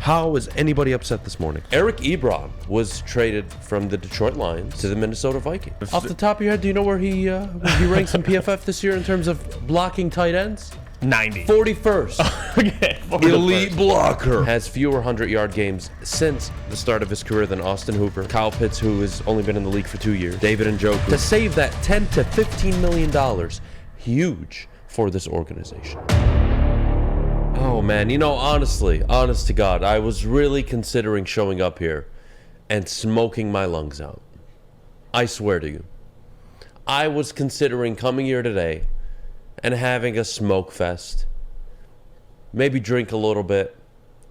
How is anybody upset this morning? Eric Ebron was traded from the Detroit Lions to the Minnesota Vikings. Off the top of your head, do you know where he ranks in PFF this year in terms of blocking tight ends? 90. 41st. Okay. Elite blocker. Has fewer 100-yard games since the start of his career than Austin Hooper, Kyle Pitts, who has only been in the league for 2 years, David Njoku. To save that $10 to $15 million, huge for this organization. Oh man, honest to God, I was really considering showing up here and smoking my lungs out. I swear to you. I was considering coming here today and having a smoke fest. Maybe drink a little bit,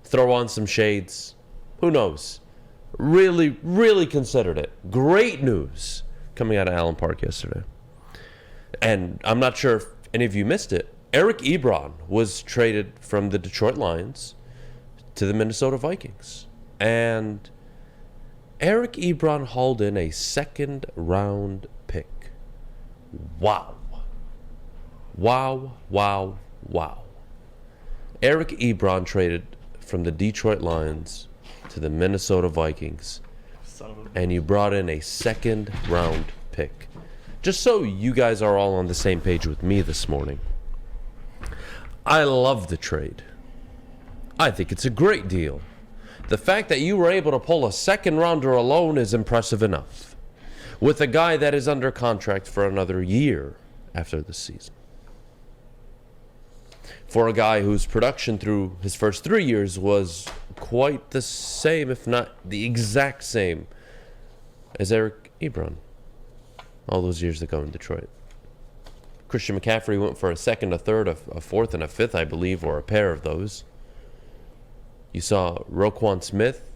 throw on some shades. Who knows? Really, really considered it. Great news coming out of Allen Park yesterday. And I'm not sure if any of you missed it. Eric Ebron was traded from the Detroit Lions to the Minnesota Vikings. And Eric Ebron hauled in a second-round pick. Wow. Wow, wow, wow. Eric Ebron traded from the Detroit Lions to the Minnesota Vikings. And you brought in a second-round pick. Just so you guys are all on the same page with me this morning. I love the trade. I think it's a great deal. The fact that you were able to pull a second rounder alone is impressive enough. With a guy that is under contract for another year after the season. For a guy whose production through his first 3 years was quite the same, if not the exact same, as Eric Ebron all those years ago in Detroit. Christian McCaffrey went for a second, a third, a fourth, and a fifth, I believe, or a pair of those. You saw Roquan Smith.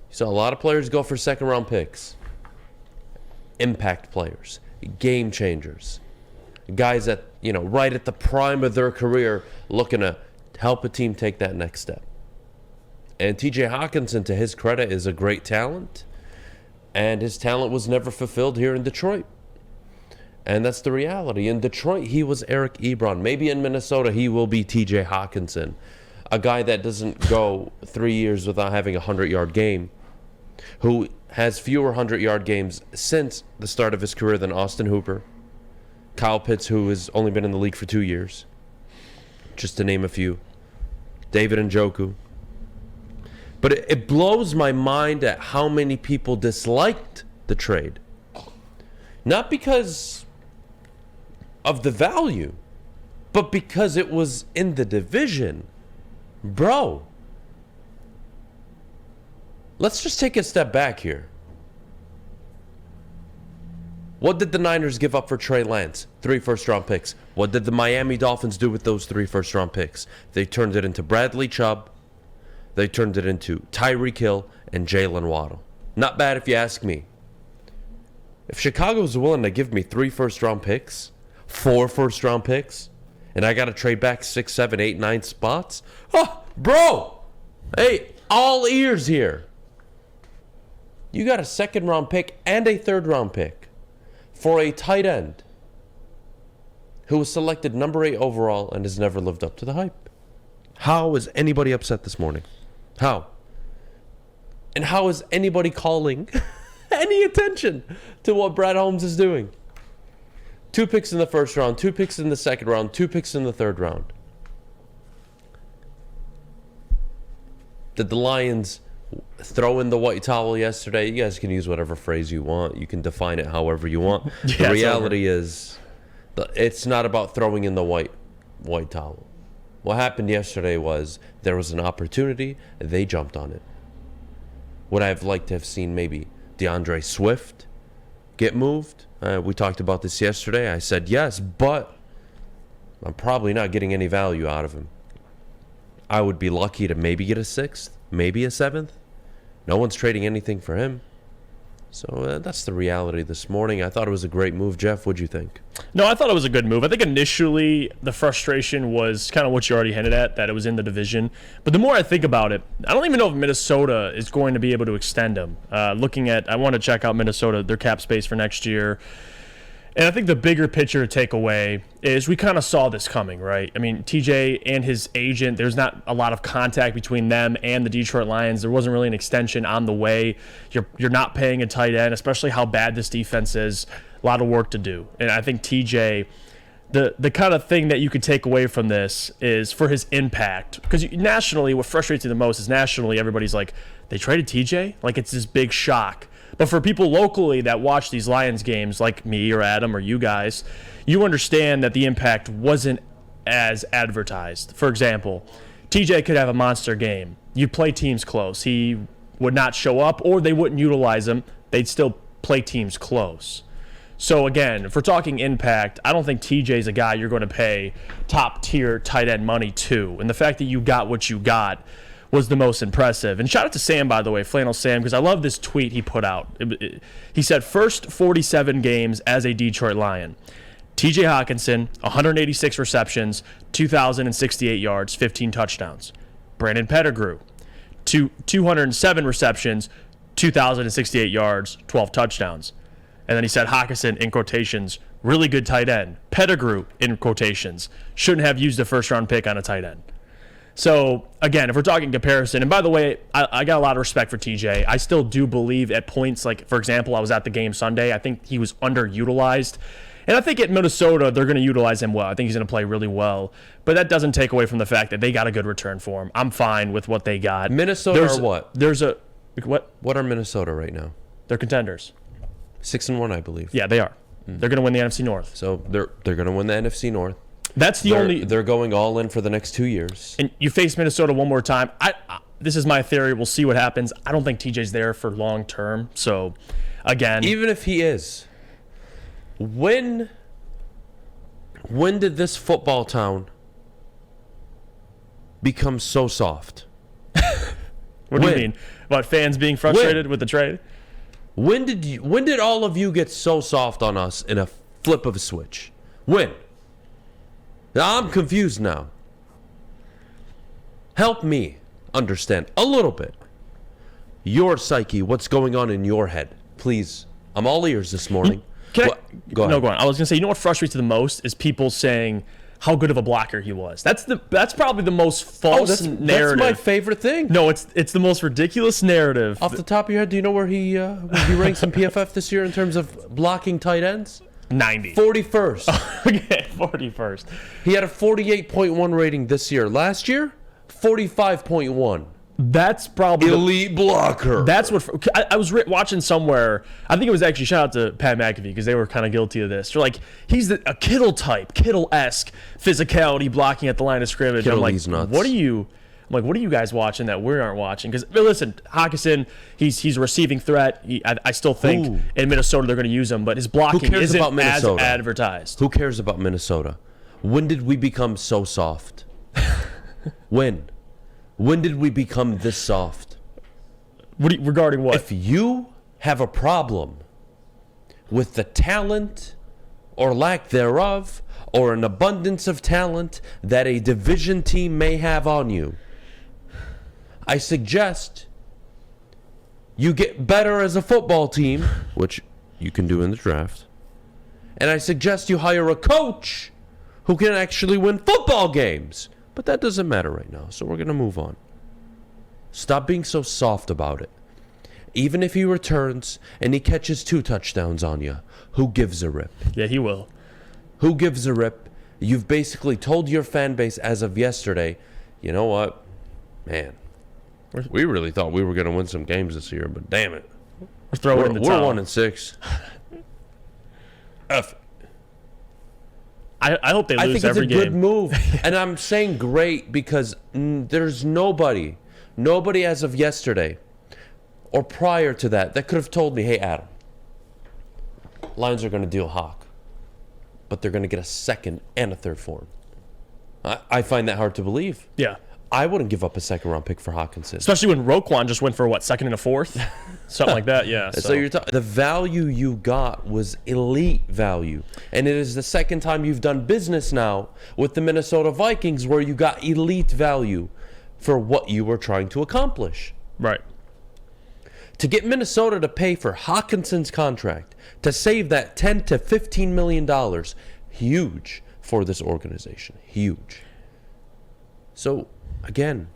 You saw a lot of players go for second-round picks. Impact players, game changers, guys that, right at the prime of their career looking to help a team take that next step. And TJ Hockenson, to his credit, is a great talent, and his talent was never fulfilled here in Detroit. And that's the reality. In Detroit, he was Eric Ebron. Maybe in Minnesota, he will be TJ Hockenson, a guy that doesn't go 3 years without having a 100-yard game, who has fewer 100-yard games since the start of his career than Austin Hooper, Kyle Pitts, who has only been in the league for 2 years, just to name a few, David Njoku. But it blows my mind at how many people disliked the trade. Not because of the value, but because it was in the division. Bro, let's just take a step back here. What did the Niners give up for Trey Lance? 3 first-round picks. What did the Miami Dolphins do with those 3 first-round picks? They turned it into Bradley Chubb. They turned it into Tyreek Hill and Jalen Waddle. Not bad if you ask me. If Chicago's willing to give me 3 first-round picks, 4 first-round picks, and I got to trade back 6, 7, 8, 9 spots, bro, hey, all ears here. You got a second-round pick and a third-round pick for a tight end who was selected number 8 overall and has never lived up to the hype. How is anybody upset this morning? How? And how is anybody calling any attention to what Brad Holmes is doing? 2 picks in the first round, 2 picks in the second round, 2 picks in the third round. Did the Lions throw in the white towel yesterday? You guys can use whatever phrase you want. You can define it however you want. The reality is, it's not about throwing in the white towel. What happened yesterday was there was an opportunity, they jumped on it. Would I have liked to have seen maybe DeAndre Swift get moved? We talked about this yesterday. I said yes, but I'm probably not getting any value out of him. I would be lucky to maybe get a 6th, maybe a 7th. No one's trading anything for him. So that's the reality this morning. I thought it was a great move. Jeff, what'd you think? No, I thought it was a good move. I think initially the frustration was kind of what you already hinted at, that it was in the division. But the more I think about it, I don't even know if Minnesota is going to be able to extend him. I want to check out Minnesota, their cap space for next year. And I think the bigger picture to take away is we kind of saw this coming, right? I mean, TJ and his agent, there's not a lot of contact between them and the Detroit Lions. There wasn't really an extension on the way. You're not paying a tight end, especially how bad this defense is. A lot of work to do. And I think TJ, the kind of thing that you could take away from this is for his impact. Because nationally, what frustrates you the most is nationally, everybody's like, they traded TJ? Like, it's this big shock. But for people locally that watch these Lions games, like me or Adam or you guys, you understand that the impact wasn't as advertised. For example, TJ could have a monster game. You'd play teams close. He would not show up, or they wouldn't utilize him. They'd still play teams close. So again, if we're talking impact, I don't think TJ's a guy you're going to pay top-tier tight end money to. And the fact that you got what you got was the most impressive. And shout out to Sam, by the way, Flannel Sam, because I love this tweet he put out. He said, first 47 games as a Detroit Lion. TJ Hockenson, 186 receptions, 2,068 yards, 15 touchdowns. Brandon Pettigrew, 207 receptions, 2,068 yards, 12 touchdowns. And then he said Hockenson, in quotations, really good tight end. Pettigrew, in quotations, shouldn't have used a first-round pick on a tight end. So, again, if we're talking comparison, and by the way, I got a lot of respect for TJ. I still do believe at points, like, for example, I was at the game Sunday. I think he was underutilized. And I think at Minnesota, they're going to utilize him well. I think he's going to play really well. But that doesn't take away from the fact that they got a good return for him. I'm fine with what they got. Minnesota or what? What? What are Minnesota right now? They're contenders. 6-1, I believe. Yeah, they are. They're going to win the NFC North. So they're going to win the NFC North. That's the only. They're going all in for the next 2 years. And you face Minnesota one more time. This is my theory. We'll see what happens. I don't think TJ's there for long term. So, again, even if he is, when did this football town become so soft? What do you mean? About fans being frustrated with the trade? When did all of you get so soft on us in a flip of a switch? When? I'm confused now. Help me understand a little bit. Your psyche, what's going on in your head? Please, I'm all ears this morning. Go ahead. Go on. I was going to say, you know what frustrates you the most is people saying how good of a blocker he was. That's probably the most false narrative. That's my favorite thing. No, it's the most ridiculous narrative. Off the top of your head, do you know where he ranks in PFF this year in terms of blocking tight ends? 90. 41st. Okay, 41st. He had a 48.1 rating this year. Last year, 45.1. That's probably elite blocker. That's what I was watching somewhere. I think it was actually shout out to Pat McAfee because they were kind of guilty of this. They're like, he's a Kittle type, Kittle-esque physicality blocking at the line of scrimmage. Kittle, I'm like, he's nuts. what are you guys watching that we aren't watching? Because listen, Hockenson, he's a receiving threat. I still think in Minnesota they're going to use him, but his blocking isn't as advertised. Who cares about Minnesota? When did we become so soft? When? When did we become this soft? Regarding what? If you have a problem with the talent or lack thereof or an abundance of talent that a division team may have on you, I suggest you get better as a football team, which you can do in the draft, and I suggest you hire a coach who can actually win football games. But that doesn't matter right now, so we're going to move on. Stop being so soft about it. Even if he returns and he catches 2 touchdowns on you, who gives a rip? Yeah, he will. Who gives a rip? You've basically told your fan base as of yesterday, you know what? Man, we really thought we were going to win some games this year, but damn it. We're 1-6. F. I hope they lose every game. I think it's a good move. And I'm saying great because there's nobody as of yesterday or prior to that could have told me, hey, Adam, Lions are going to deal Hawk, but they're going to get a second and a third for him. I find that hard to believe. Yeah. I wouldn't give up a second-round pick for Hockenson. Especially when Roquan just went for, second and a fourth? Something like that, yeah. So you're the value you got was elite value. And it is the second time you've done business now with the Minnesota Vikings where you got elite value for what you were trying to accomplish. Right. To get Minnesota to pay for Hockenson's contract, to save that $10 to $15 million, huge for this organization. Huge. So, again,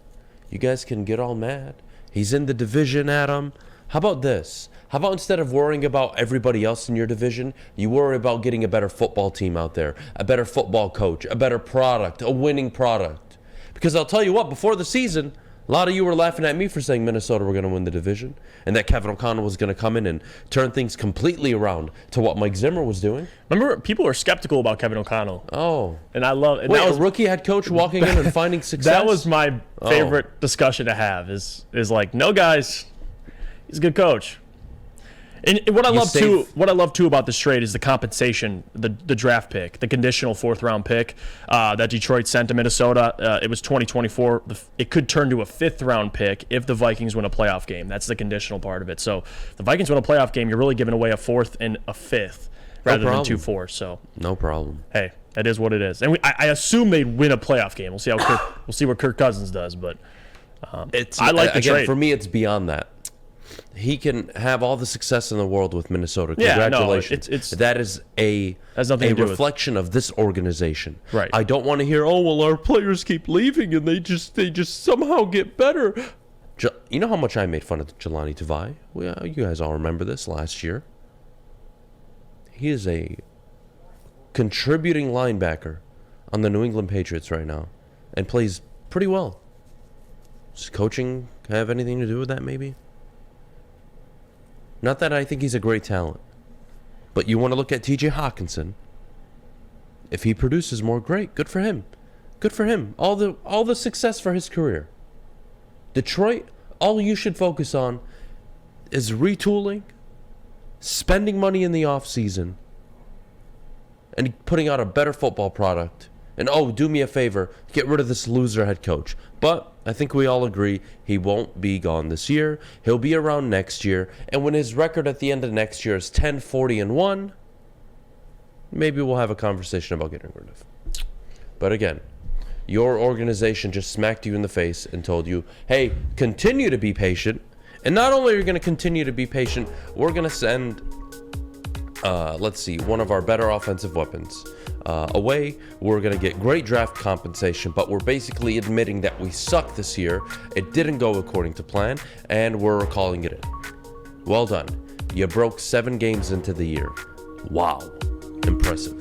you guys can get all mad. He's in the division, Adam. How about this? How about instead of worrying about everybody else in your division, you worry about getting a better football team out there, a better football coach, a better product, a winning product? Because I'll tell you what, before the season, a lot of you were laughing at me for saying Minnesota were going to win the division and that Kevin O'Connell was going to come in and turn things completely around to what Mike Zimmer was doing. Remember, people were skeptical about Kevin O'Connell. Oh. And I love it. Wait, a rookie head coach walking in and finding success? That was my favorite discussion to have is like, no, guys, he's a good coach. And what I love too about this trade is the compensation, the draft pick, the conditional 4th round pick that Detroit sent to Minnesota. It was 2024. It could turn to a 5th round pick if the Vikings win a playoff game. That's the conditional part of it. So if the Vikings win a playoff game, you're really giving away a 4th and a 5th rather than 2 4s. So no problem. Hey, that is what it is. And I assume they'd win a playoff game. We'll see what Kirk Cousins does, but I like the trade. For me, it's beyond that. He can have all the success in the world with Minnesota. Congratulations. Yeah, no, that is a reflection of this organization. Right. I don't want to hear, oh, well, our players keep leaving and they just somehow get better. You know how much I made fun of Jelani Tavai? Well, you guys all remember this last year. He is a contributing linebacker on the New England Patriots right now and plays pretty well. Does coaching have anything to do with that, maybe? Not that I think he's a great talent, but you want to look at TJ Hockenson. If he produces more, great. Good for him. Good for him. All the success for his career. Detroit, all you should focus on is retooling, spending money in the offseason, and putting out a better football product. And, do me a favor, get rid of this loser head coach. But I think we all agree he won't be gone this year. He'll be around next year. And when his record at the end of next year is 10-40-1, maybe we'll have a conversation about getting rid of him. But again, your organization just smacked you in the face and told you, hey, continue to be patient. And not only are you going to continue to be patient, we're going to send, one of our better offensive weapons away. We're going to get great draft compensation, but we're basically admitting that we suck this year. It didn't go according to plan, and we're calling it in. Well done. You broke 7 games into the year. Wow. Impressive.